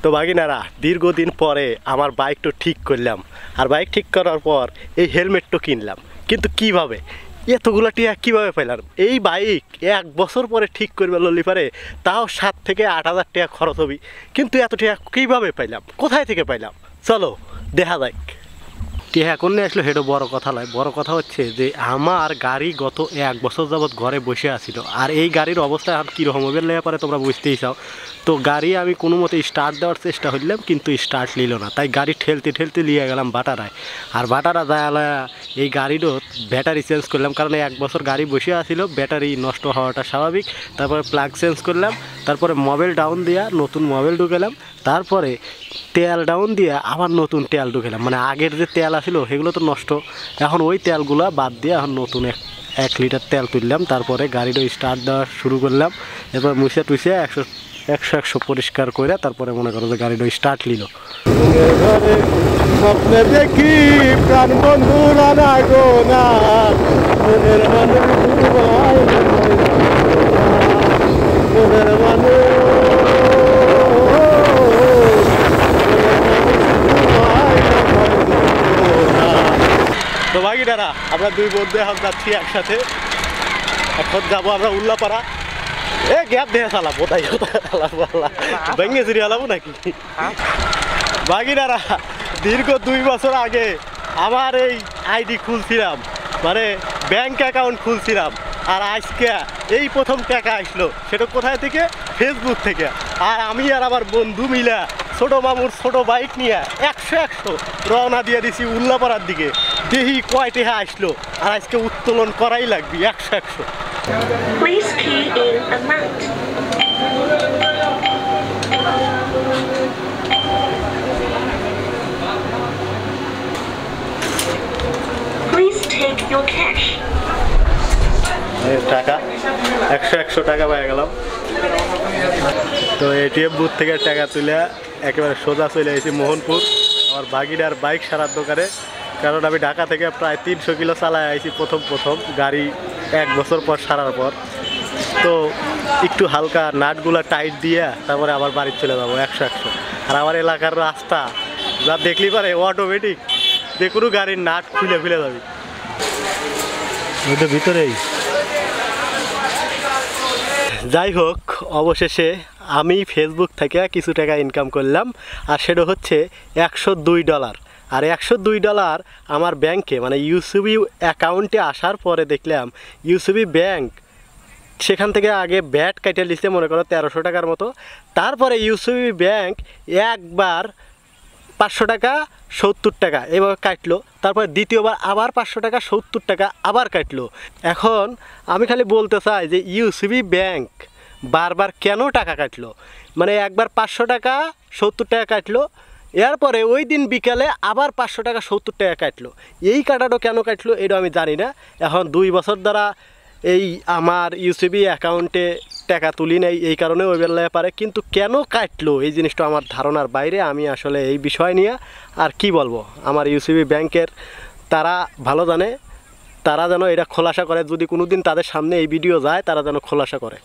তো বাগিনারা দীর্ঘদিন পরে আমার বাইকটা ঠিক করলাম, আর বাইক ঠিক করার পর এই হেলমেটটা কিনলাম। কিন্তু কিভাবে এতগুলো টিয়া কীভাবে পেলাম? এই বাইক 1 বছর পরে ঠিক করবে ললি পারে, তাও 7 থেকে 8,000 টাকা খরচ হবে। কিন্তু এত টাকা কীভাবে পাইলাম, কোথায় থেকে পাইলাম, চলো দেখা যাক। টিয়া এখন আসলে সেটা বড় কথা নয়, বড় কথা হচ্ছে যে আমার গাড়ি গত 1 বছর যাবৎ ঘরে বসে আছিল, আর এই গাড়ির অবস্থা এখন কীরকম হবে লেগে পারে তোমরা বুঝতেই চাও। তো গাড়ি আমি কোনো মতে স্টার্ট দেওয়ার চেষ্টা করলাম, কিন্তু স্টার্ট নিল না। তাই গাড়ি ঠেলতে ঠেলতে নিয়ে গেলাম বাটারায়। আর বাটারা যায় এই গাড়িরও ব্যাটারি চেঞ্জ করলাম, কারণ 1 বছর গাড়ি বসে আসছিল, ব্যাটারি নষ্ট হওয়াটা স্বাভাবিক। তারপরে প্লাগ চেঞ্জ করলাম, তারপরে মোবাইল ডাউন দিয়া নতুন মোবাইল ঢুকেলাম, তারপরে তেল ডাউন দিয়ে আবার নতুন তেল ঢুকেলাম। মানে আগের যে তেল আসলো সেগুলো তো নষ্ট, এখন ওই তেলগুলো বাদ দিয়ে এখন নতুন 1 লিটার তেল তুললাম। তারপরে গাড়িটা স্টার্ট দেওয়া শুরু করলাম, এরপর মুছে টুছে 100 পরিষ্কার করে তারপরে মনে করো যে গাড়িটা স্টার্ট নিল। স্বপ্নে দেখি প্রাণ বন্ধু রানা গো না, মনের মানুষ মনের মানুষ। তো বাকিটারা আমরা 2 বন্ধু এখন যাচ্ছি একসাথে। এখন যাবো আমরা উল্লাপাড়া। গ্যাপ দিয়ে চালাবো, তাই ভেঙে চুরি চালাবো নাকি? বাকিটারা দীর্ঘ 2 বছর আগে আমার এই আইডি খুলছিলাম, মানে ব্যাংক অ্যাকাউন্ট খুলছিলাম। আর আজকে এই প্রথম টাকা আসলো, সেটা কোথায় থেকে? ফেসবুক থেকে। আর আমি আর আমার বন্ধু মিলা ছোট মামুর ছোট বাইক নিয়ে 100 রওনা দিয়ে দিছি উল্লাপাড়ার দিকে। দেখি কয় টাকা আসলো, আর আজকে উত্তোলন করাই লাগবে 100। Please key in amount. Please take your cash. টাকা 100 টাকা পেয়ে গেলাম। তো এটিএম বুথ থেকে টাকা তুলে একেবারে সোজা চলে এসেছি মোহনপুর আমার বাগিনার বাইক সারার দোকানে। কারণ আমি ঢাকা থেকে প্রায় 300 কিলো চালায় আইছি প্রথম গাড়ি 1 বছর পর সারার পর। তো একটু হালকা নাটগুলো টাইট দিয়ে তারপরে আবার বাড়ি চলে যাবো 100। আর আমার এলাকার রাস্তা যা দেখলি পারে অটোমেটিক যে কোনো গাড়ির নাট খুলে যাবে ওইটা ভিতরেই। যাই হোক, অবশেষে আমি ফেসবুক থেকে কিছু টাকা ইনকাম করলাম, আর সেটা হচ্ছে $102। আর $102 আমার ব্যাংকে মানে ইউসিবি অ্যাকাউন্টে আসার পরে দেখলাম ইউসিবি ব্যাংক সেখান থেকে আগে ব্যাট কাটে লিখতে মনে করো 1300 টাকার মতো। তারপরে ইউসিবি ব্যাংক একবার 500 টাকা 70 টাকা এভাবে কাটলো। তারপরে দ্বিতীয়বার আবার 500 টাকা 70 টাকা আবার কাটলো। এখন আমি খালি বলতে চাই যে ইউসিবি ব্যাংক বারবার কেন টাকা কাটলো? মানে একবার 500 টাকা 70 টাকা কাটলো, এরপরে ওই দিন বিকালে আবার 500 টাকা 70 টাকা কাটলো। এই কাটাটা কেন কাটলো এটা আমি জানি না। এখন 2 বছর দ্বারা এই আমার ইউসিবি অ্যাকাউন্টে টাকা তুলি নেই, এই কারণে ওই বেলায় পারে। কিন্তু কেন কাটলো এই জিনিসটা আমার ধারণার বাইরে। আমি আসলে এই বিষয় নিয়ে আর কি বলবো, আমার ইউসিবি ব্যাংকের তারা ভালো জানে, তারা যেন এটা খোলাসা করে। যদি কোনো দিন তাদের সামনে এই ভিডিও যায় তারা যেন খোলাসা করে।